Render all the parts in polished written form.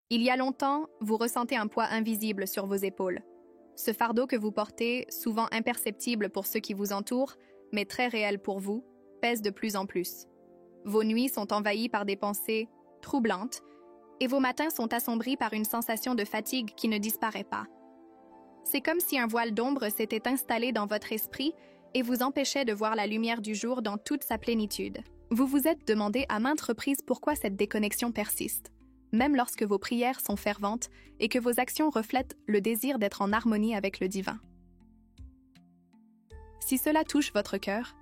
Il y a longtemps, vous ressentez un poids invisible sur vos épaules. Ce fardeau que vous portez, souvent imperceptible pour ceux qui vous entourent, mais très réel pour vous, pèse de plus en plus. Vos nuits sont envahies par des pensées troublantes et vos matins sont assombris par une sensation de fatigue qui ne disparaît pas. C'est comme si un voile d'ombre s'était installé dans votre esprit et vous empêchait de voir la lumière du jour dans toute sa plénitude. Vous vous êtes demandé à maintes reprises pourquoi cette déconnexion persiste, même lorsque vos prières sont ferventes et que vos actions reflètent le désir d'être en harmonie avec le divin. Si cela touche votre cœur,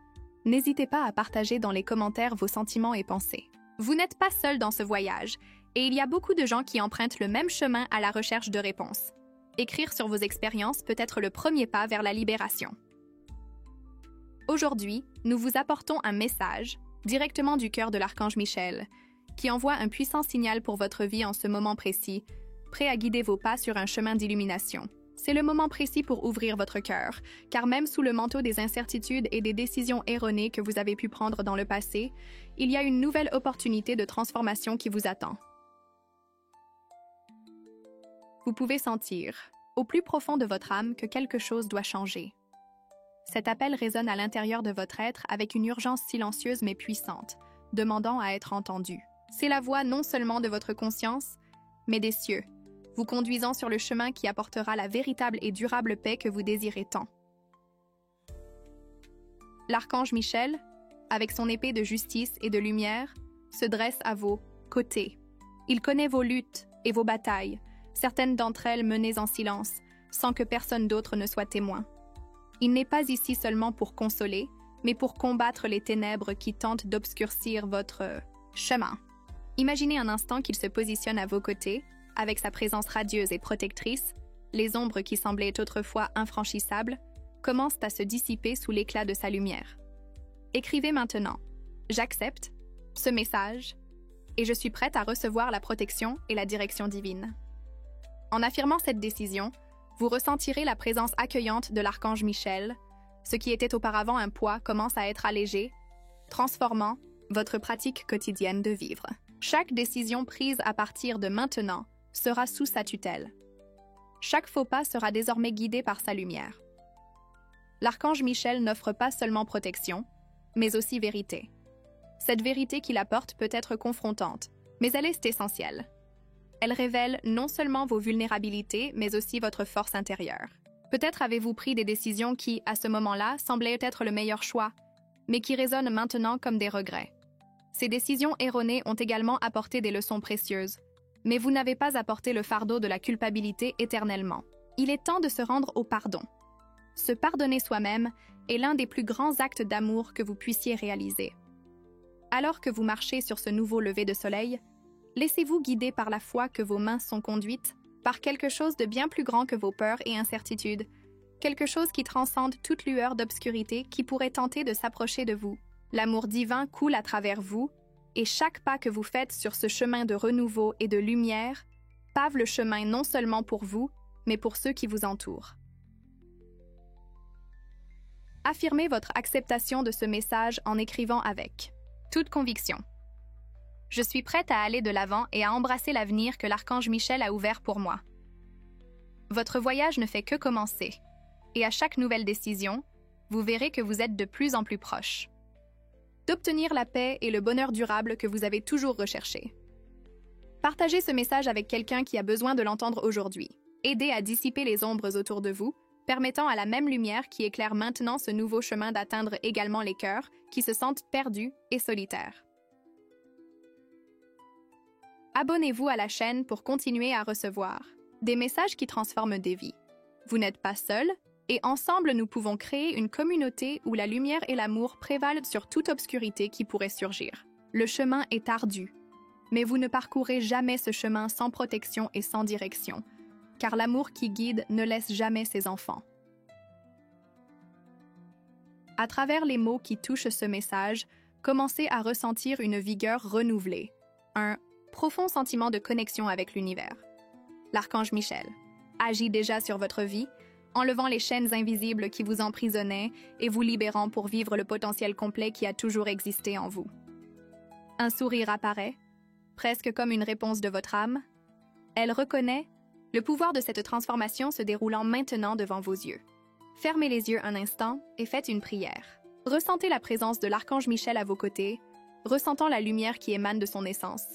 n'hésitez pas à partager dans les commentaires vos sentiments et pensées. Vous n'êtes pas seul dans ce voyage, et il y a beaucoup de gens qui empruntent le même chemin à la recherche de réponses. Écrire sur vos expériences peut être le premier pas vers la libération. Aujourd'hui, nous vous apportons un message, directement du cœur de l'archange Michel, qui envoie un puissant signal pour votre vie en ce moment précis, prêt à guider vos pas sur un chemin d'illumination. C'est le moment précis pour ouvrir votre cœur, car même sous le manteau des incertitudes et des décisions erronées que vous avez pu prendre dans le passé, il y a une nouvelle opportunité de transformation qui vous attend. Vous pouvez sentir, au plus profond de votre âme, que quelque chose doit changer. Cet appel résonne à l'intérieur de votre être avec une urgence silencieuse mais puissante, demandant à être entendue. C'est la voix non seulement de votre conscience, mais des cieux, vous conduisant sur le chemin qui apportera la véritable et durable paix que vous désirez tant. L'archange Michel, avec son épée de justice et de lumière, se dresse à vos côtés. Il connaît vos luttes et vos batailles, certaines d'entre elles menées en silence, sans que personne d'autre ne soit témoin. Il n'est pas ici seulement pour consoler, mais pour combattre les ténèbres qui tentent d'obscurcir votre chemin. Imaginez un instant qu'il se positionne à vos côtés, avec sa présence radieuse et protectrice, les ombres qui semblaient autrefois infranchissables commencent à se dissiper sous l'éclat de sa lumière. Écrivez maintenant « J'accepte ce message et je suis prête à recevoir la protection et la direction divine. » En affirmant cette décision, vous ressentirez la présence accueillante de l'archange Michel. Ce qui était auparavant un poids commence à être allégé, transformant votre pratique quotidienne de vivre. Chaque décision prise à partir de maintenant sera sous sa tutelle. Chaque faux pas sera désormais guidé par sa lumière. L'archange Michel n'offre pas seulement protection, mais aussi vérité. Cette vérité qu'il apporte peut être confrontante, mais elle est essentielle. Elle révèle non seulement vos vulnérabilités, mais aussi votre force intérieure. Peut-être avez-vous pris des décisions qui, à ce moment-là, semblaient être le meilleur choix, mais qui résonnent maintenant comme des regrets. Ces décisions erronées ont également apporté des leçons précieuses, mais vous n'avez pas apporté le fardeau de la culpabilité éternellement. Il est temps de se rendre au pardon. Se pardonner soi-même est l'un des plus grands actes d'amour que vous puissiez réaliser. Alors que vous marchez sur ce nouveau lever de soleil, laissez-vous guider par la foi que vos mains sont conduites par quelque chose de bien plus grand que vos peurs et incertitudes, quelque chose qui transcende toute lueur d'obscurité qui pourrait tenter de s'approcher de vous. L'amour divin coule à travers vous, et chaque pas que vous faites sur ce chemin de renouveau et de lumière pave le chemin non seulement pour vous, mais pour ceux qui vous entourent. Affirmez votre acceptation de ce message en écrivant avec toute conviction. Je suis prête à aller de l'avant et à embrasser l'avenir que l'archange Michel a ouvert pour moi. Votre voyage ne fait que commencer, et à chaque nouvelle décision, vous verrez que vous êtes de plus en plus proche d'obtenir la paix et le bonheur durable que vous avez toujours recherché. Partagez ce message avec quelqu'un qui a besoin de l'entendre aujourd'hui. Aidez à dissiper les ombres autour de vous, permettant à la même lumière qui éclaire maintenant ce nouveau chemin d'atteindre également les cœurs qui se sentent perdus et solitaires. Abonnez-vous à la chaîne pour continuer à recevoir des messages qui transforment des vies. Vous n'êtes pas seul, et ensemble nous pouvons créer une communauté où la lumière et l'amour prévalent sur toute obscurité qui pourrait surgir. Le chemin est ardu, mais vous ne parcourez jamais ce chemin sans protection et sans direction, car l'amour qui guide ne laisse jamais ses enfants. À travers les mots qui touchent ce message, commencez à ressentir une vigueur renouvelée, un profond sentiment de connexion avec l'univers. L'archange Michel agit déjà sur votre vie, enlevant les chaînes invisibles qui vous emprisonnaient et vous libérant pour vivre le potentiel complet qui a toujours existé en vous. Un sourire apparaît, presque comme une réponse de votre âme, Elle reconnaît le pouvoir de cette transformation se déroulant maintenant devant vos yeux. Fermez les yeux un instant et faites une prière. Ressentez la présence de l'archange Michel à vos côtés, ressentant la lumière qui émane de son essence.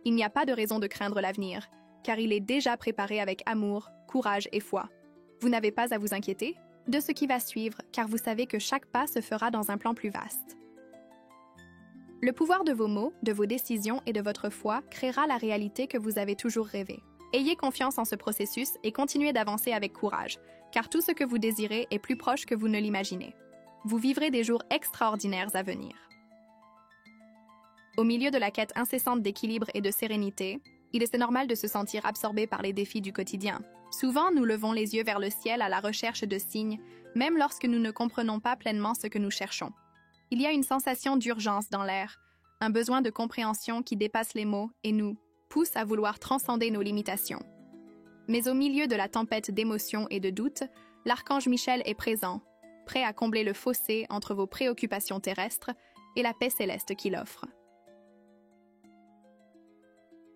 Il n'y a pas de raison de craindre l'avenir, car il est déjà préparé avec amour, courage et foi. Vous n'avez pas à vous inquiéter de ce qui va suivre, car vous savez que chaque pas se fera dans un plan plus vaste. Le pouvoir de vos mots, de vos décisions et de votre foi créera la réalité que vous avez toujours rêvée. Ayez confiance en ce processus et continuez d'avancer avec courage, car tout ce que vous désirez est plus proche que vous ne l'imaginez. Vous vivrez des jours extraordinaires à venir. Au milieu de la quête incessante d'équilibre et de sérénité, il est normal de se sentir absorbé par les défis du quotidien. Souvent, nous levons les yeux vers le ciel à la recherche de signes, même lorsque nous ne comprenons pas pleinement ce que nous cherchons. Il y a une sensation d'urgence dans l'air, un besoin de compréhension qui dépasse les mots et nous pousse à vouloir transcender nos limitations. Mais au milieu de la tempête d'émotions et de doutes, l'archange Michel est présent, prêt à combler le fossé entre vos préoccupations terrestres et la paix céleste qu'il offre.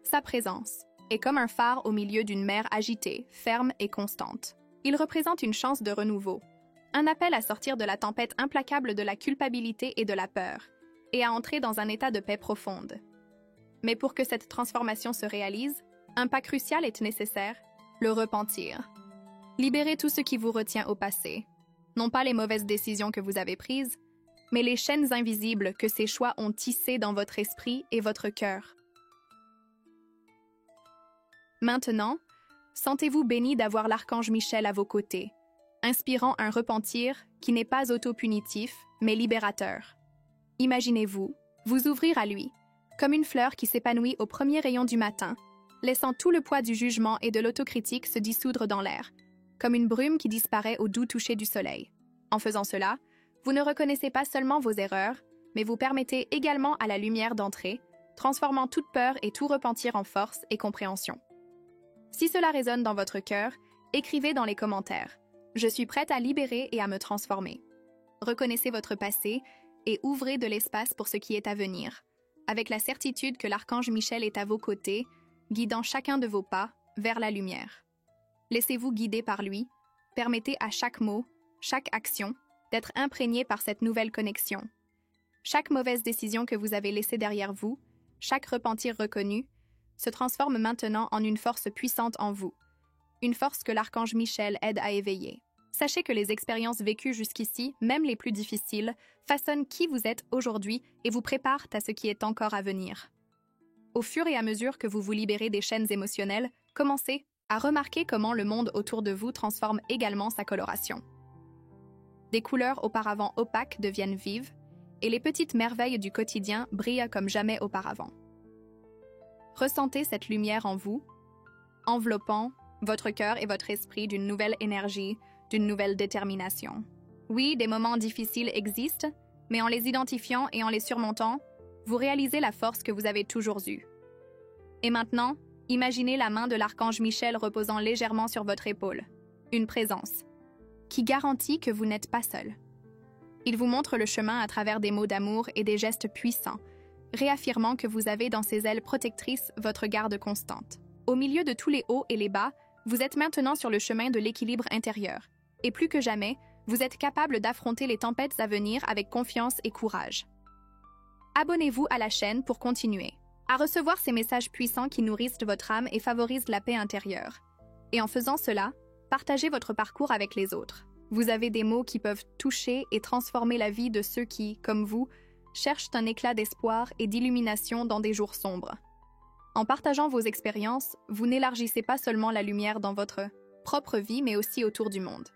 Sa présence est comme un phare au milieu d'une mer agitée, ferme et constante. Il représente une chance de renouveau, un appel à sortir de la tempête implacable de la culpabilité et de la peur, et à entrer dans un état de paix profonde. Mais pour que cette transformation se réalise, un pas crucial est nécessaire, le repentir. Libérez tout ce qui vous retient au passé, non pas les mauvaises décisions que vous avez prises, mais les chaînes invisibles que ces choix ont tissées dans votre esprit et votre cœur. Maintenant, sentez-vous béni d'avoir l'archange Michel à vos côtés, inspirant un repentir qui n'est pas autopunitif, mais libérateur. Imaginez-vous vous ouvrir à lui, comme une fleur qui s'épanouit au premier rayon du matin, laissant tout le poids du jugement et de l'autocritique se dissoudre dans l'air, comme une brume qui disparaît au doux toucher du soleil. En faisant cela, vous ne reconnaissez pas seulement vos erreurs, mais vous permettez également à la lumière d'entrer, transformant toute peur et tout repentir en force et compréhension. Si cela résonne dans votre cœur, écrivez dans les commentaires « Je suis prête à libérer et à me transformer ». Reconnaissez votre passé et ouvrez de l'espace pour ce qui est à venir, avec la certitude que l'archange Michel est à vos côtés, guidant chacun de vos pas vers la lumière. Laissez-vous guider par lui, permettez à chaque mot, chaque action, d'être imprégné par cette nouvelle connexion. Chaque mauvaise décision que vous avez laissée derrière vous, chaque repentir reconnu, se transforme maintenant en une force puissante en vous, une force que l'archange Michel aide à éveiller. Sachez que les expériences vécues jusqu'ici, même les plus difficiles, façonnent qui vous êtes aujourd'hui et vous préparent à ce qui est encore à venir. Au fur et à mesure que vous vous libérez des chaînes émotionnelles, commencez à remarquer comment le monde autour de vous transforme également sa coloration. Des couleurs auparavant opaques deviennent vives, et les petites merveilles du quotidien brillent comme jamais auparavant. Ressentez cette lumière en vous, enveloppant votre cœur et votre esprit d'une nouvelle énergie, d'une nouvelle détermination. Oui, des moments difficiles existent, mais en les identifiant et en les surmontant, vous réalisez la force que vous avez toujours eue. Et maintenant, imaginez la main de l'archange Michel reposant légèrement sur votre épaule, une présence qui garantit que vous n'êtes pas seul. Il vous montre le chemin à travers des mots d'amour et des gestes puissants, réaffirmant que vous avez dans ses ailes protectrices votre garde constante. Au milieu de tous les hauts et les bas, vous êtes maintenant sur le chemin de l'équilibre intérieur. Et plus que jamais, vous êtes capable d'affronter les tempêtes à venir avec confiance et courage. Abonnez-vous à la chaîne pour continuer à recevoir ces messages puissants qui nourrissent votre âme et favorisent la paix intérieure. Et en faisant cela, partagez votre parcours avec les autres. Vous avez des mots qui peuvent toucher et transformer la vie de ceux qui, comme vous, cherchent un éclat d'espoir et d'illumination dans des jours sombres. En partageant vos expériences, vous n'élargissez pas seulement la lumière dans votre propre vie, mais aussi autour du monde.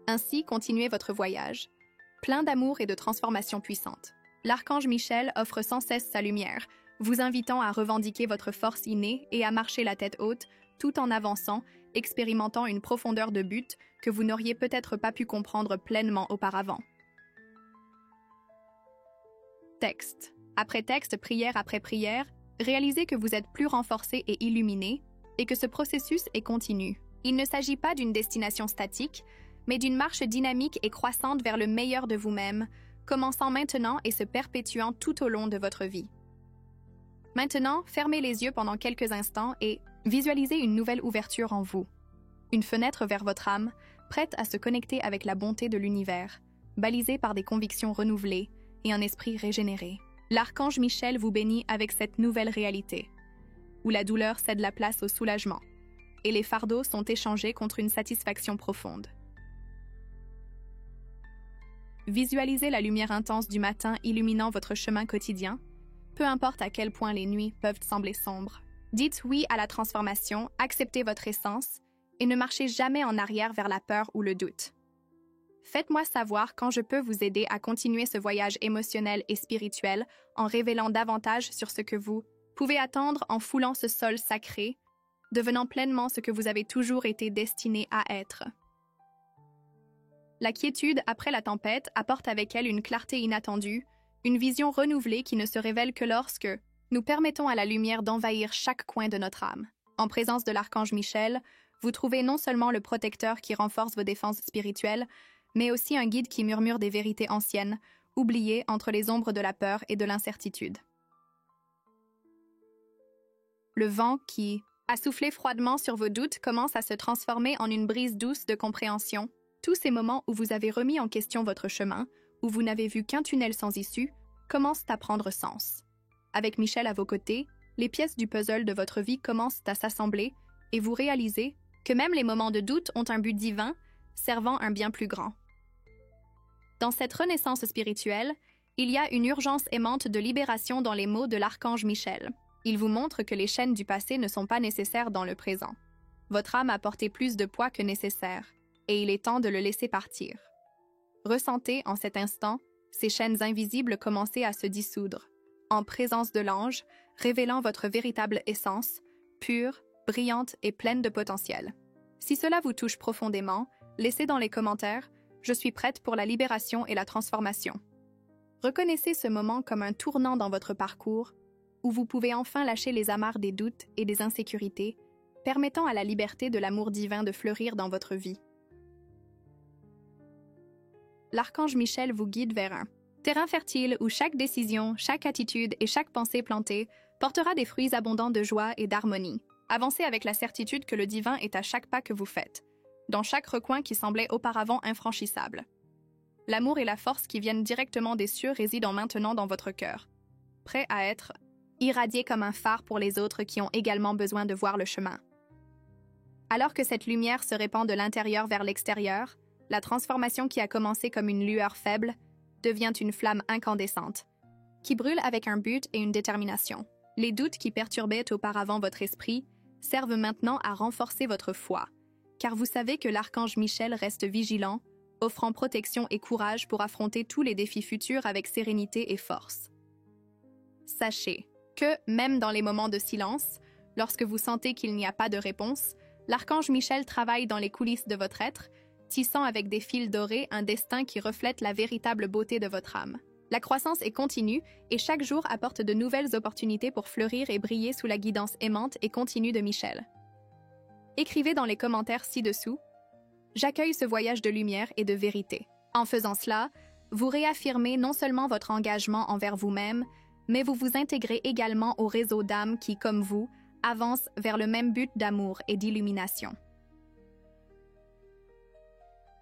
Ainsi, continuez votre voyage, plein d'amour et de transformations puissantes. L'archange Michel offre sans cesse sa lumière, vous invitant à revendiquer votre force innée et à marcher la tête haute, tout en avançant, expérimentant une profondeur de but que vous n'auriez peut-être pas pu comprendre pleinement auparavant. Texte. Après texte, prière après prière, réalisez que vous êtes plus renforcé et illuminé et que ce processus est continu. Il ne s'agit pas d'une destination statique, mais d'une marche dynamique et croissante vers le meilleur de vous-même, commençant maintenant et se perpétuant tout au long de votre vie. Maintenant, fermez les yeux pendant quelques instants et Visualisez une nouvelle ouverture en vous, une fenêtre vers votre âme, prête à se connecter avec la bonté de l'univers, balisée par des convictions renouvelées et un esprit régénéré. L'archange Michel vous bénit avec cette nouvelle réalité, où la douleur cède la place au soulagement, et les fardeaux sont échangés contre une satisfaction profonde. Visualisez la lumière intense du matin illuminant votre chemin quotidien, peu importe à quel point les nuits peuvent sembler sombres. Dites oui à la transformation, acceptez votre essence, et ne marchez jamais en arrière vers la peur ou le doute. Faites-moi savoir quand je peux vous aider à continuer ce voyage émotionnel et spirituel en révélant davantage sur ce que vous pouvez attendre en foulant ce sol sacré, devenant pleinement ce que vous avez toujours été destiné à être. La quiétude après la tempête apporte avec elle une clarté inattendue, une vision renouvelée qui ne se révèle que lorsque nous permettons à la lumière d'envahir chaque coin de notre âme. En présence de l'archange Michel, vous trouvez non seulement le protecteur qui renforce vos défenses spirituelles, mais aussi un guide qui murmure des vérités anciennes, oubliées entre les ombres de la peur et de l'incertitude. Le vent qui a soufflé froidement sur vos doutes commence à se transformer en une brise douce de compréhension. Tous ces moments où vous avez remis en question votre chemin, où vous n'avez vu qu'un tunnel sans issue, commencent à prendre sens. Avec Michel à vos côtés, les pièces du puzzle de votre vie commencent à s'assembler et vous réalisez que même les moments de doute ont un but divin, servant un bien plus grand. Dans cette renaissance spirituelle, il y a une urgence aimante de libération dans les mots de l'archange Michel. Il vous montre que les chaînes du passé ne sont pas nécessaires dans le présent. Votre âme a porté plus de poids que nécessaire, et il est temps de le laisser partir. Ressentez en cet instant ces chaînes invisibles commencer à se dissoudre, en présence de l'ange, révélant votre véritable essence, pure, brillante et pleine de potentiel. Si cela vous touche profondément, laissez dans les commentaires « Je suis prête pour la libération et la transformation ». Reconnaissez ce moment comme un tournant dans votre parcours, où vous pouvez enfin lâcher les amarres des doutes et des insécurités, permettant à la liberté de l'amour divin de fleurir dans votre vie. L'archange Michel vous guide vers un terrain fertile où chaque décision, chaque attitude et chaque pensée plantée portera des fruits abondants de joie et d'harmonie. Avancez avec la certitude que le divin est à chaque pas que vous faites, dans chaque recoin qui semblait auparavant infranchissable. L'amour et la force qui viennent directement des cieux résident maintenant dans votre cœur, prêts à être irradiés comme un phare pour les autres qui ont également besoin de voir le chemin. Alors que cette lumière se répand de l'intérieur vers l'extérieur, la transformation qui a commencé comme une lueur faible devient une flamme incandescente, qui brûle avec un but et une détermination. Les doutes qui perturbaient auparavant votre esprit servent maintenant à renforcer votre foi, car vous savez que l'archange Michel reste vigilant, offrant protection et courage pour affronter tous les défis futurs avec sérénité et force. Sachez que, même dans les moments de silence, lorsque vous sentez qu'il n'y a pas de réponse, l'archange Michel travaille dans les coulisses de votre être, tissant avec des fils dorés un destin qui reflète la véritable beauté de votre âme. La croissance est continue et chaque jour apporte de nouvelles opportunités pour fleurir et briller sous la guidance aimante et continue de Michel. Écrivez dans les commentaires ci-dessous « J'accueille ce voyage de lumière et de vérité ». En faisant cela, vous réaffirmez non seulement votre engagement envers vous-même, mais vous vous intégrez également au réseau d'âmes qui, comme vous, avancent vers le même but d'amour et d'illumination.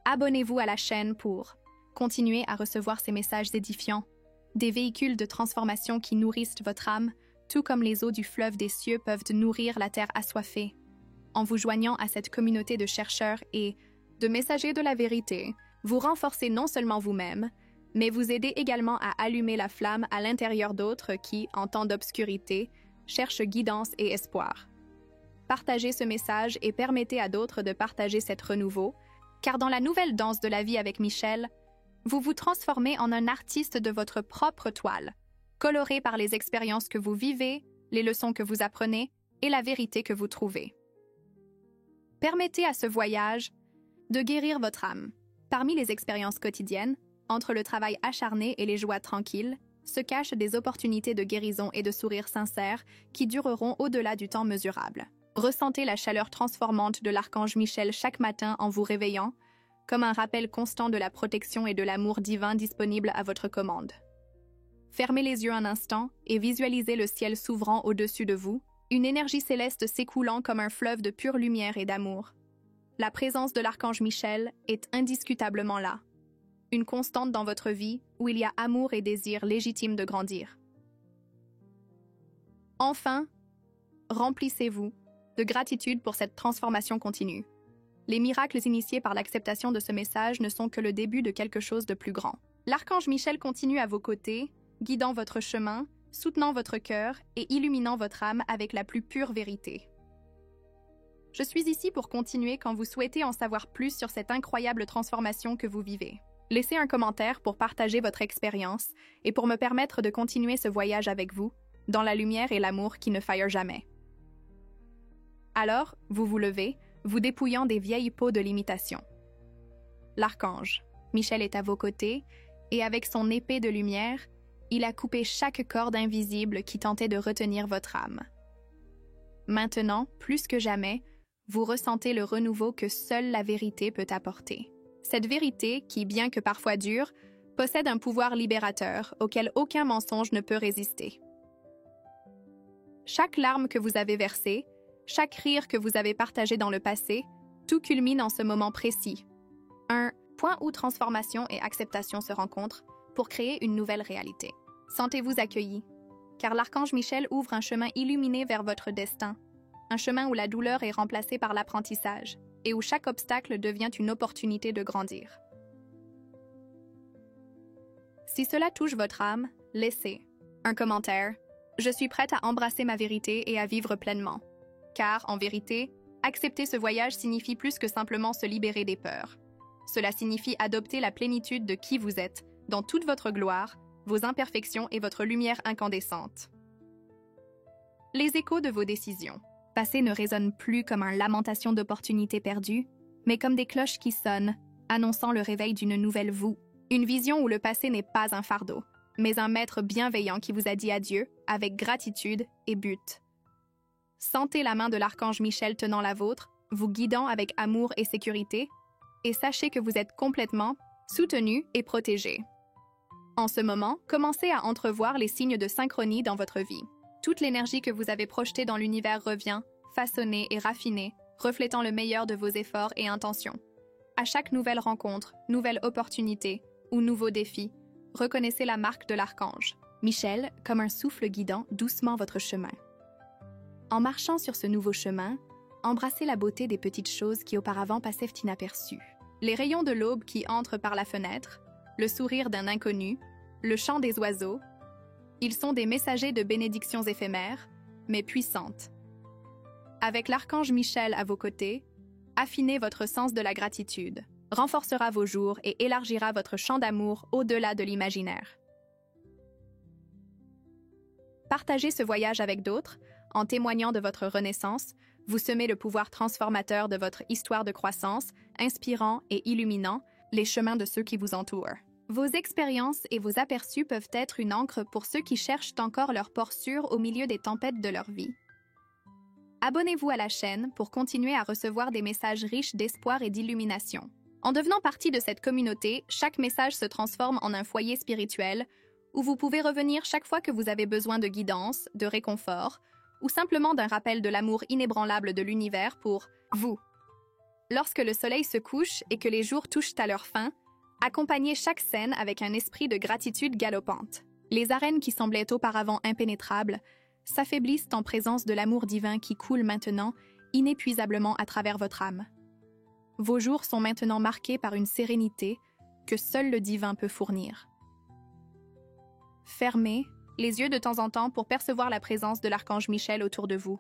Abonnez-vous à la chaîne pour continuer à recevoir ces messages édifiants, des véhicules de transformation qui nourrissent votre âme, tout comme les eaux du fleuve des cieux peuvent nourrir la terre assoiffée. En vous joignant à cette communauté de chercheurs et de messagers de la vérité, vous renforcez non seulement vous-même, mais vous aidez également à allumer la flamme à l'intérieur d'autres qui, en temps d'obscurité, cherchent guidance et espoir. Partagez ce message et permettez à d'autres de partager cet renouveau, car dans la nouvelle danse de la vie avec Michel, vous vous transformez en un artiste de votre propre toile, coloré par les expériences que vous vivez, les leçons que vous apprenez et la vérité que vous trouvez. Permettez à ce voyage de guérir votre âme. Parmi les expériences quotidiennes, entre le travail acharné et les joies tranquilles, se cachent des opportunités de guérison et de sourires sincères qui dureront au-delà du temps mesurable. Ressentez la chaleur transformante de l'archange Michel chaque matin en vous réveillant, comme un rappel constant de la protection et de l'amour divin disponible à votre commande. Fermez les yeux un instant et visualisez le ciel s'ouvrant au-dessus de vous, une énergie céleste s'écoulant comme un fleuve de pure lumière et d'amour. La présence de l'archange Michel est indiscutablement là, une constante dans votre vie où il y a amour et désir légitime de grandir. Enfin, remplissez-vous de gratitude pour cette transformation continue. Les miracles initiés par l'acceptation de ce message ne sont que le début de quelque chose de plus grand. L'archange Michel continue à vos côtés, guidant votre chemin, soutenant votre cœur et illuminant votre âme avec la plus pure vérité. Je suis ici pour continuer quand vous souhaitez en savoir plus sur cette incroyable transformation que vous vivez. Laissez un commentaire pour partager votre expérience et pour me permettre de continuer ce voyage avec vous, dans la lumière et l'amour qui ne faillent jamais. Alors, vous vous levez, vous dépouillant des vieilles peaux de l'imitation. L'archange, Michel est à vos côtés, et avec son épée de lumière, il a coupé chaque corde invisible qui tentait de retenir votre âme. Maintenant, plus que jamais, vous ressentez le renouveau que seule la vérité peut apporter. Cette vérité, qui, bien que parfois dure, possède un pouvoir libérateur auquel aucun mensonge ne peut résister. Chaque larme que vous avez versée, chaque rire que vous avez partagé dans le passé, tout culmine en ce moment précis. Un point où transformation et acceptation se rencontrent pour créer une nouvelle réalité. Sentez-vous accueillis, car l'archange Michel ouvre un chemin illuminé vers votre destin, un chemin où la douleur est remplacée par l'apprentissage et où chaque obstacle devient une opportunité de grandir. Si cela touche votre âme, laissez un commentaire. Je suis prête à embrasser ma vérité et à vivre pleinement. Car, en vérité, accepter ce voyage signifie plus que simplement se libérer des peurs. Cela signifie adopter la plénitude de qui vous êtes, dans toute votre gloire, vos imperfections et votre lumière incandescente. Les échos de vos décisions. Le passé ne résonne plus comme une lamentation d'opportunités perdues, mais comme des cloches qui sonnent, annonçant le réveil d'une nouvelle vous. Une vision où le passé n'est pas un fardeau, mais un maître bienveillant qui vous a dit adieu avec gratitude et but. Sentez la main de l'archange Michel tenant la vôtre, vous guidant avec amour et sécurité, et sachez que vous êtes complètement soutenu et protégé. En ce moment, commencez à entrevoir les signes de synchronie dans votre vie. Toute l'énergie que vous avez projetée dans l'univers revient, façonnée et raffinée, reflétant le meilleur de vos efforts et intentions. À chaque nouvelle rencontre, nouvelle opportunité ou nouveau défi, reconnaissez la marque de l'archange, Michel, comme un souffle guidant doucement votre chemin. En marchant sur ce nouveau chemin, embrassez la beauté des petites choses qui auparavant passaient inaperçues. Les rayons de l'aube qui entrent par la fenêtre, le sourire d'un inconnu, le chant des oiseaux, ils sont des messagers de bénédictions éphémères, mais puissantes. Avec l'archange Michel à vos côtés, affinez votre sens de la gratitude, renforcera vos jours et élargira votre champ d'amour au-delà de l'imaginaire. Partagez ce voyage avec d'autres, en témoignant de votre renaissance, vous semez le pouvoir transformateur de votre histoire de croissance, inspirant et illuminant les chemins de ceux qui vous entourent. Vos expériences et vos aperçus peuvent être une encre pour ceux qui cherchent encore leur port sûr au milieu des tempêtes de leur vie. Abonnez-vous à la chaîne pour continuer à recevoir des messages riches d'espoir et d'illumination. En devenant partie de cette communauté, chaque message se transforme en un foyer spirituel où vous pouvez revenir chaque fois que vous avez besoin de guidance, de réconfort, ou simplement d'un rappel de l'amour inébranlable de l'univers pour vous. Lorsque le soleil se couche et que les jours touchent à leur fin, accompagnez chaque scène avec un esprit de gratitude galopante. Les arènes qui semblaient auparavant impénétrables s'affaiblissent en présence de l'amour divin qui coule maintenant inépuisablement à travers votre âme. Vos jours sont maintenant marqués par une sérénité que seul le divin peut fournir. Fermez les yeux de temps en temps pour percevoir la présence de l'archange Michel autour de vous.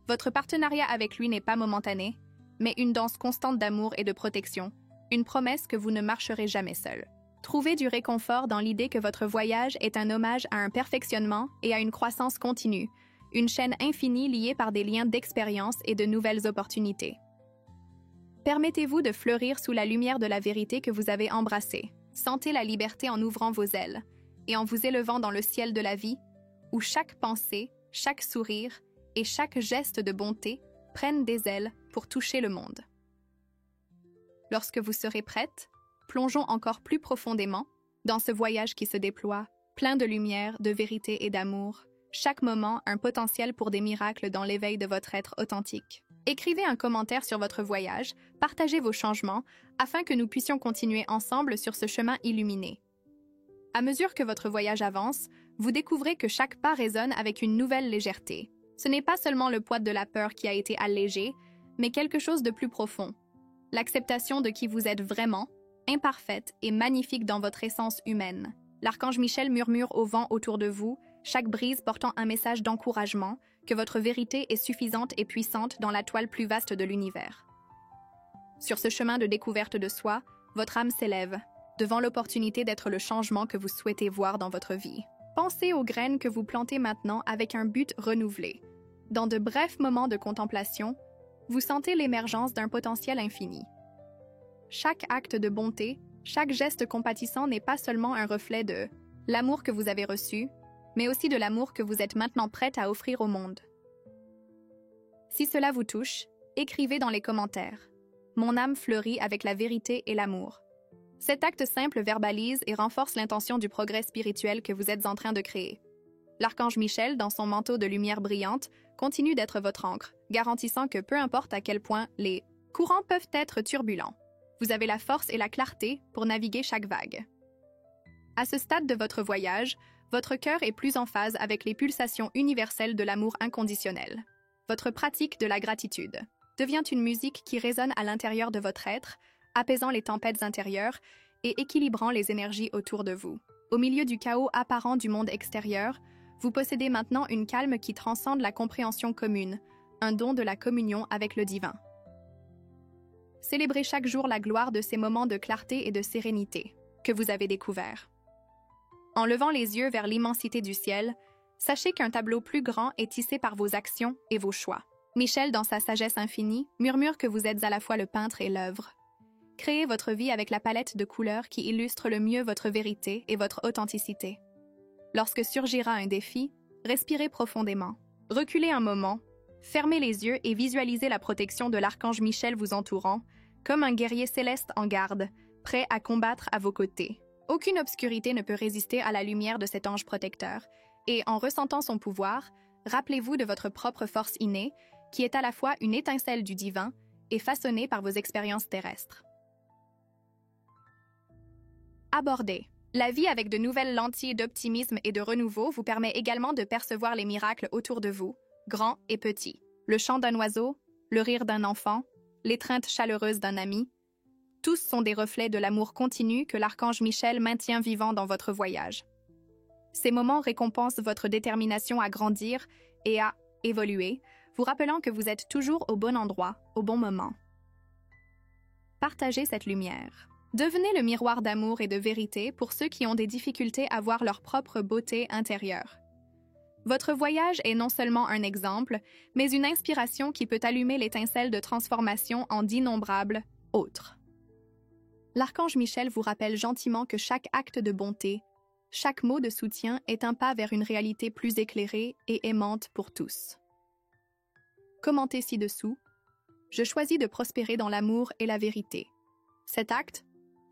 Votre partenariat avec lui n'est pas momentané, mais une danse constante d'amour et de protection, une promesse que vous ne marcherez jamais seul. Trouvez du réconfort dans l'idée que votre voyage est un hommage à un perfectionnement et à une croissance continue, une chaîne infinie liée par des liens d'expérience et de nouvelles opportunités. Permettez-vous de fleurir sous la lumière de la vérité que vous avez embrassée. Sentez la liberté en ouvrant vos ailes et en vous élevant dans le ciel de la vie, où chaque pensée, chaque sourire et chaque geste de bonté prennent des ailes pour toucher le monde. Lorsque vous serez prête, plongeons encore plus profondément dans ce voyage qui se déploie, plein de lumière, de vérité et d'amour, chaque moment un potentiel pour des miracles dans l'éveil de votre être authentique. Écrivez un commentaire sur votre voyage, partagez vos changements, afin que nous puissions continuer ensemble sur ce chemin illuminé. À mesure que votre voyage avance, vous découvrez que chaque pas résonne avec une nouvelle légèreté. Ce n'est pas seulement le poids de la peur qui a été allégé, mais quelque chose de plus profond. L'acceptation de qui vous êtes vraiment, imparfaite et magnifique dans votre essence humaine. L'archange Michel murmure au vent autour de vous, chaque brise portant un message d'encouragement, que votre vérité est suffisante et puissante dans la toile plus vaste de l'univers. Sur ce chemin de découverte de soi, votre âme s'élève, devant l'opportunité d'être le changement que vous souhaitez voir dans votre vie. Pensez aux graines que vous plantez maintenant avec un but renouvelé. Dans de brefs moments de contemplation, vous sentez l'émergence d'un potentiel infini. Chaque acte de bonté, chaque geste compatissant n'est pas seulement un reflet de l'amour que vous avez reçu, mais aussi de l'amour que vous êtes maintenant prête à offrir au monde. Si cela vous touche, écrivez dans les commentaires. Mon âme fleurit avec la vérité et l'amour. Cet acte simple verbalise et renforce l'intention du progrès spirituel que vous êtes en train de créer. L'archange Michel, dans son manteau de lumière brillante, continue d'être votre ancre, garantissant que peu importe à quel point les courants peuvent être turbulents, vous avez la force et la clarté pour naviguer chaque vague. À ce stade de votre voyage, votre cœur est plus en phase avec les pulsations universelles de l'amour inconditionnel. Votre pratique de la gratitude devient une musique qui résonne à l'intérieur de votre être, apaisant les tempêtes intérieures et équilibrant les énergies autour de vous. Au milieu du chaos apparent du monde extérieur, vous possédez maintenant une calme qui transcende la compréhension commune, un don de la communion avec le divin. Célébrez chaque jour la gloire de ces moments de clarté et de sérénité que vous avez découverts. En levant les yeux vers l'immensité du ciel, sachez qu'un tableau plus grand est tissé par vos actions et vos choix. Michel, dans sa sagesse infinie, murmure que vous êtes à la fois le peintre et l'œuvre. Créez votre vie avec la palette de couleurs qui illustre le mieux votre vérité et votre authenticité. Lorsque surgira un défi, respirez profondément. Reculez un moment, fermez les yeux et visualisez la protection de l'archange Michel vous entourant, comme un guerrier céleste en garde, prêt à combattre à vos côtés. Aucune obscurité ne peut résister à la lumière de cet ange protecteur, et en ressentant son pouvoir, rappelez-vous de votre propre force innée, qui est à la fois une étincelle du divin et façonnée par vos expériences terrestres. Abordez. La vie avec de nouvelles lentilles d'optimisme et de renouveau vous permet également de percevoir les miracles autour de vous, grands et petits. Le chant d'un oiseau, le rire d'un enfant, l'étreinte chaleureuse d'un ami, tous sont des reflets de l'amour continu que l'archange Michel maintient vivant dans votre voyage. Ces moments récompensent votre détermination à grandir et à évoluer, vous rappelant que vous êtes toujours au bon endroit, au bon moment. Partagez cette lumière. Devenez le miroir d'amour et de vérité pour ceux qui ont des difficultés à voir leur propre beauté intérieure. Votre voyage est non seulement un exemple, mais une inspiration qui peut allumer l'étincelle de transformation en d'innombrables autres. L'archange Michel vous rappelle gentiment que chaque acte de bonté, chaque mot de soutien est un pas vers une réalité plus éclairée et aimante pour tous. Commentez ci-dessous. Je choisis de prospérer dans l'amour et la vérité. Cet acte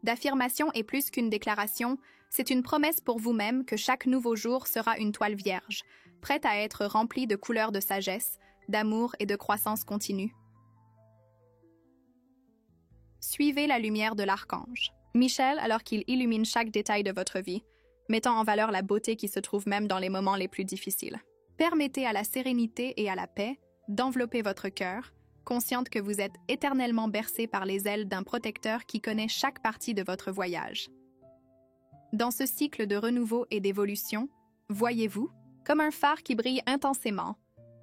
d'affirmation est plus qu'une déclaration, c'est une promesse pour vous-même que chaque nouveau jour sera une toile vierge, prête à être remplie de couleurs de sagesse, d'amour et de croissance continue. Suivez la lumière de l'archange Michel alors qu'il illumine chaque détail de votre vie, mettant en valeur la beauté qui se trouve même dans les moments les plus difficiles. Permettez à la sérénité et à la paix d'envelopper votre cœur, consciente que vous êtes éternellement bercé par les ailes d'un protecteur qui connaît chaque partie de votre voyage. Dans ce cycle de renouveau et d'évolution, voyez-vous comme un phare qui brille intensément,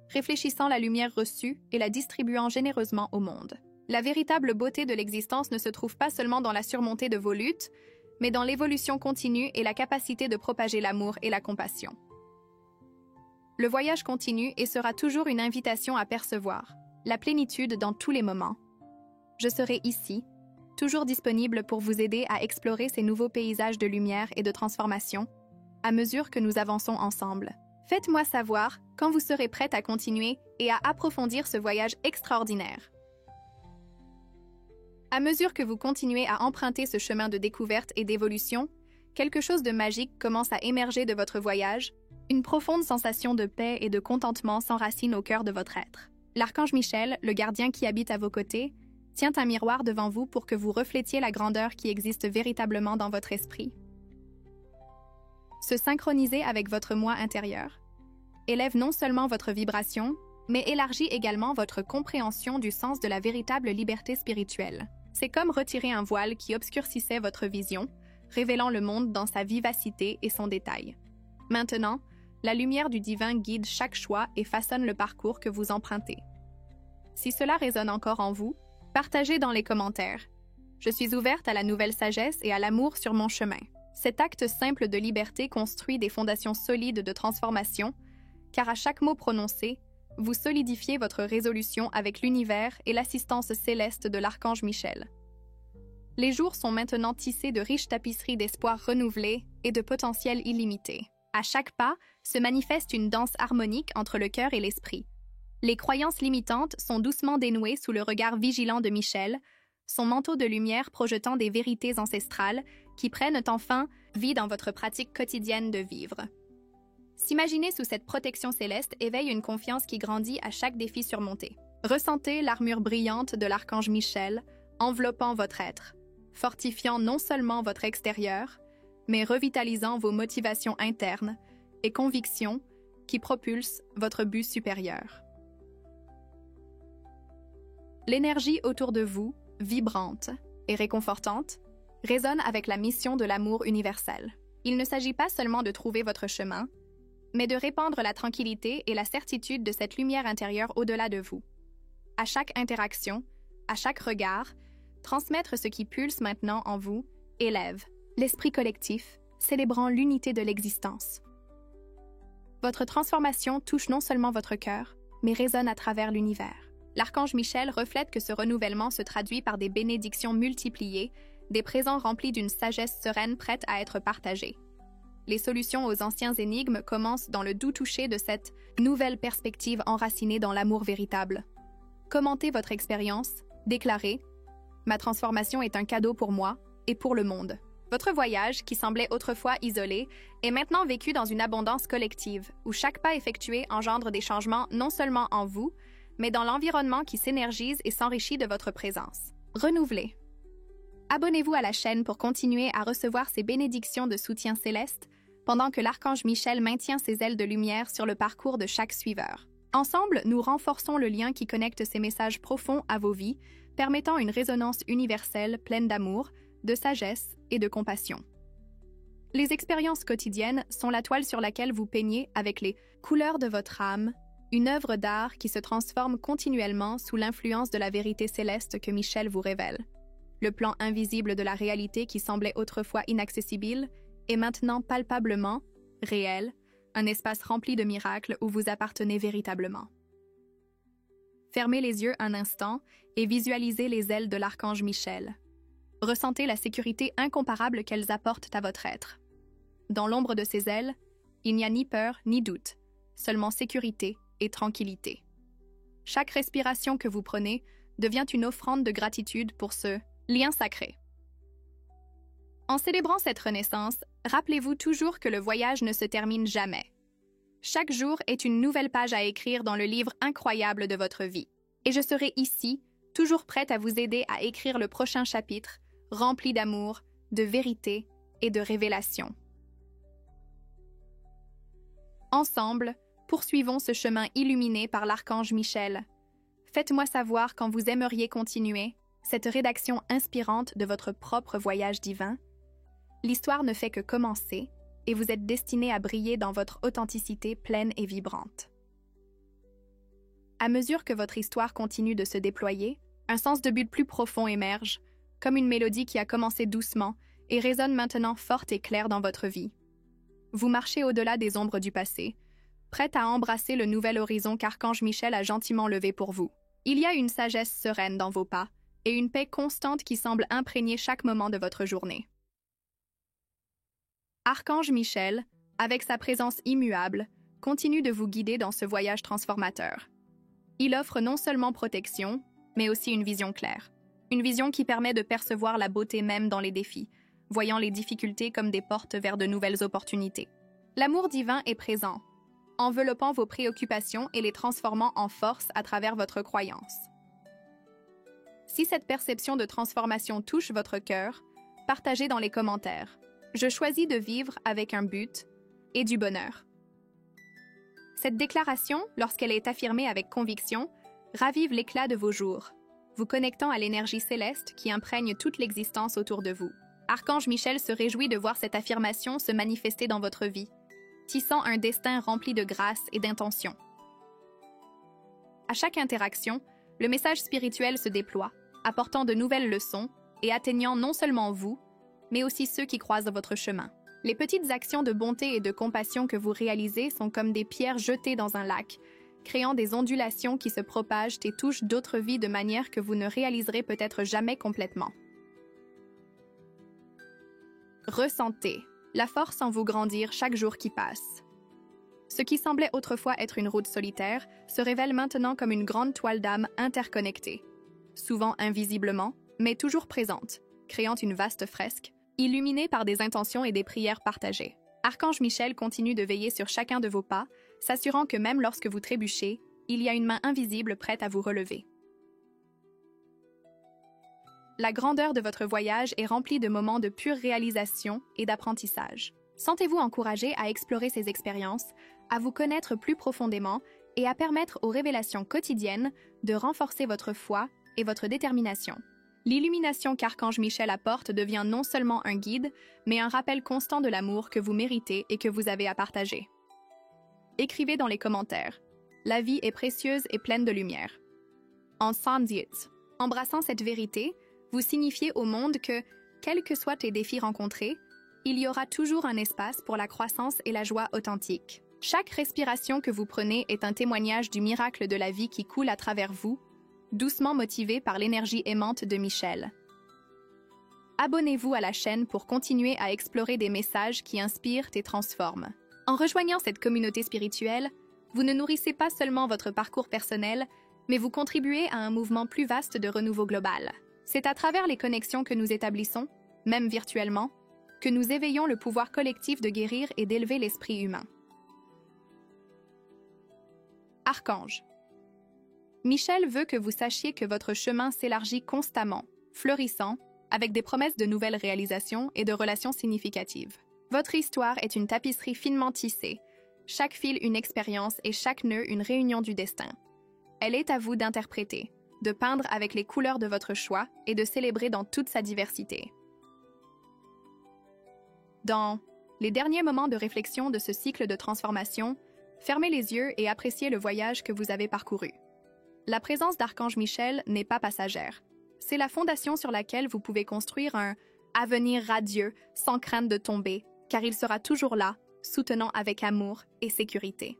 réfléchissant la lumière reçue et la distribuant généreusement au monde. La véritable beauté de l'existence ne se trouve pas seulement dans la surmontée de vos luttes, mais dans l'évolution continue et la capacité de propager l'amour et la compassion. Le voyage continue et sera toujours une invitation à percevoir la plénitude dans tous les moments. Je serai ici, toujours disponible pour vous aider à explorer ces nouveaux paysages de lumière et de transformation, à mesure que nous avançons ensemble. Faites-moi savoir quand vous serez prête à continuer et à approfondir ce voyage extraordinaire. À mesure que vous continuez à emprunter ce chemin de découverte et d'évolution, quelque chose de magique commence à émerger de votre voyage, Une profonde sensation de paix et de contentement s'enracine au cœur de votre être. L'archange Michel, le gardien qui habite à vos côtés, tient un miroir devant vous pour que vous reflétiez la grandeur qui existe véritablement dans votre esprit. Se synchroniser avec votre moi intérieur élève non seulement votre vibration, mais élargit également votre compréhension du sens de la véritable liberté spirituelle. C'est comme retirer un voile qui obscurcissait votre vision, révélant le monde dans sa vivacité et son détail. Maintenant, la lumière du divin guide chaque choix et façonne le parcours que vous empruntez. Si cela résonne encore en vous, partagez dans les commentaires. Je suis ouverte à la nouvelle sagesse et à l'amour sur mon chemin. Cet acte simple de liberté construit des fondations solides de transformation, car à chaque mot prononcé, vous solidifiez votre résolution avec l'univers et l'assistance céleste de l'archange Michel. Les jours sont maintenant tissés de riches tapisseries d'espoir renouvelés et de potentiel illimité. À chaque pas se manifeste une danse harmonique entre le cœur et l'esprit. Les croyances limitantes sont doucement dénouées sous le regard vigilant de Michel, son manteau de lumière projetant des vérités ancestrales qui prennent enfin vie dans votre pratique quotidienne de vivre. S'imaginer sous cette protection céleste éveille une confiance qui grandit à chaque défi surmonté. Ressentez l'armure brillante de l'archange Michel enveloppant votre être, fortifiant non seulement votre extérieur, mais revitalisant vos motivations internes et convictions qui propulsent votre but supérieur. L'énergie autour de vous, vibrante et réconfortante, résonne avec la mission de l'amour universel. Il ne s'agit pas seulement de trouver votre chemin, mais de répandre la tranquillité et la certitude de cette lumière intérieure au-delà de vous. À chaque interaction, à chaque regard, transmettre ce qui pulse maintenant en vous élève l'esprit collectif, célébrant l'unité de l'existence. Votre transformation touche non seulement votre cœur, mais résonne à travers l'univers. L'archange Michel reflète que ce renouvellement se traduit par des bénédictions multipliées, des présents remplis d'une sagesse sereine prête à être partagée. Les solutions aux anciens énigmes commencent dans le doux toucher de cette nouvelle perspective enracinée dans l'amour véritable. Commentez votre expérience, déclarez « Ma transformation est un cadeau pour moi et pour le monde ». Votre voyage, qui semblait autrefois isolé, est maintenant vécu dans une abondance collective, où chaque pas effectué engendre des changements non seulement en vous, mais dans l'environnement qui s'énergise et s'enrichit de votre présence. Renouvelez. Abonnez-vous à la chaîne pour continuer à recevoir ces bénédictions de soutien céleste, pendant que l'archange Michel maintient ses ailes de lumière sur le parcours de chaque suiveur. Ensemble, nous renforçons le lien qui connecte ces messages profonds à vos vies, permettant une résonance universelle pleine d'amour, de sagesse et de compassion. Les expériences quotidiennes sont la toile sur laquelle vous peignez avec les couleurs de votre âme, une œuvre d'art qui se transforme continuellement sous l'influence de la vérité céleste que Michel vous révèle. Le plan invisible de la réalité qui semblait autrefois inaccessible est maintenant palpablement réel, un espace rempli de miracles où vous appartenez véritablement. Fermez les yeux un instant et visualisez les ailes de l'archange Michel. Ressentez la sécurité incomparable qu'elles apportent à votre être. Dans l'ombre de ces ailes, il n'y a ni peur ni doute, seulement sécurité et tranquillité. Chaque respiration que vous prenez devient une offrande de gratitude pour ce lien sacré. En célébrant cette renaissance, rappelez-vous toujours que le voyage ne se termine jamais. Chaque jour est une nouvelle page à écrire dans le livre incroyable de votre vie. Et je serai ici, toujours prête à vous aider à écrire le prochain chapitre, rempli d'amour, de vérité et de révélation. Ensemble, poursuivons ce chemin illuminé par l'archange Michel. Faites-moi savoir quand vous aimeriez continuer cette rédaction inspirante de votre propre voyage divin. L'histoire ne fait que commencer et vous êtes destiné à briller dans votre authenticité pleine et vibrante. À mesure que votre histoire continue de se déployer, un sens de but plus profond émerge, comme une mélodie qui a commencé doucement et résonne maintenant forte et claire dans votre vie. Vous marchez au-delà des ombres du passé, prête à embrasser le nouvel horizon qu'Archange Michel a gentiment levé pour vous. Il y a une sagesse sereine dans vos pas et une paix constante qui semble imprégner chaque moment de votre journée. Archange Michel, avec sa présence immuable, continue de vous guider dans ce voyage transformateur. Il offre non seulement protection, mais aussi une vision claire. Une vision qui permet de percevoir la beauté même dans les défis, voyant les difficultés comme des portes vers de nouvelles opportunités. L'amour divin est présent, enveloppant vos préoccupations et les transformant en force à travers votre croyance. Si cette perception de transformation touche votre cœur, partagez dans les commentaires. Je choisis de vivre avec un but et du bonheur. Cette déclaration, lorsqu'elle est affirmée avec conviction, ravive l'éclat de vos jours, vous connectant à l'énergie céleste qui imprègne toute l'existence autour de vous. Archange Michel se réjouit de voir cette affirmation se manifester dans votre vie, tissant un destin rempli de grâce et d'intention. À chaque interaction, le message spirituel se déploie, apportant de nouvelles leçons et atteignant non seulement vous, mais aussi ceux qui croisent votre chemin. Les petites actions de bonté et de compassion que vous réalisez sont comme des pierres jetées dans un lac, créant des ondulations qui se propagent et touchent d'autres vies de manière que vous ne réaliserez peut-être jamais complètement. Ressentez la force en vous grandir chaque jour qui passe. Ce qui semblait autrefois être une route solitaire se révèle maintenant comme une grande toile d'âme interconnectée, souvent invisiblement, mais toujours présente, créant une vaste fresque, illuminée par des intentions et des prières partagées. Archange Michel continue de veiller sur chacun de vos pas, s'assurant que même lorsque vous trébuchez, il y a une main invisible prête à vous relever. La grandeur de votre voyage est remplie de moments de pure réalisation et d'apprentissage. Sentez-vous encouragé à explorer ces expériences, à vous connaître plus profondément et à permettre aux révélations quotidiennes de renforcer votre foi et votre détermination. L'illumination qu'Archange Michel apporte devient non seulement un guide, mais un rappel constant de l'amour que vous méritez et que vous avez à partager. Écrivez dans les commentaires. La vie est précieuse et pleine de lumière. En Sandiet, embrassant cette vérité, vous signifiez au monde que, quels que soient les défis rencontrés, il y aura toujours un espace pour la croissance et la joie authentique. Chaque respiration que vous prenez est un témoignage du miracle de la vie qui coule à travers vous, doucement motivé par l'énergie aimante de Michel. Abonnez-vous à la chaîne pour continuer à explorer des messages qui inspirent et transforment. En rejoignant cette communauté spirituelle, vous ne nourrissez pas seulement votre parcours personnel, mais vous contribuez à un mouvement plus vaste de renouveau global. C'est à travers les connexions que nous établissons, même virtuellement, que nous éveillons le pouvoir collectif de guérir et d'élever l'esprit humain. Archange. Michel veut que vous sachiez que votre chemin s'élargit constamment, fleurissant, avec des promesses de nouvelles réalisations et de relations significatives. Votre histoire est une tapisserie finement tissée, chaque fil une expérience et chaque nœud une réunion du destin. Elle est à vous d'interpréter, de peindre avec les couleurs de votre choix et de célébrer dans toute sa diversité. Dans les derniers moments de réflexion de ce cycle de transformation, fermez les yeux et appréciez le voyage que vous avez parcouru. La présence d'Archange Michel n'est pas passagère. C'est la fondation sur laquelle vous pouvez construire un avenir radieux sans crainte de tomber, car il sera toujours là, soutenant avec amour et sécurité.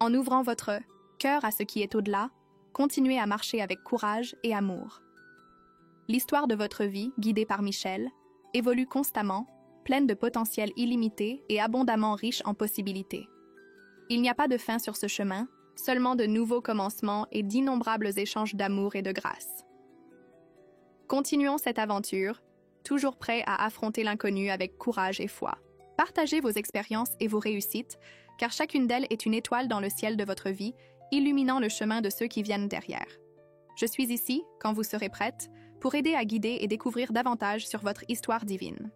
En ouvrant votre cœur à ce qui est au-delà, continuez à marcher avec courage et amour. L'histoire de votre vie, guidée par Michel, évolue constamment, pleine de potentiel illimité et abondamment riche en possibilités. Il n'y a pas de fin sur ce chemin, seulement de nouveaux commencements et d'innombrables échanges d'amour et de grâce. Continuons cette aventure, toujours prêts à affronter l'inconnu avec courage et foi. Partagez vos expériences et vos réussites, car chacune d'elles est une étoile dans le ciel de votre vie, illuminant le chemin de ceux qui viennent derrière. Je suis ici, quand vous serez prête, pour aider à guider et découvrir davantage sur votre histoire divine.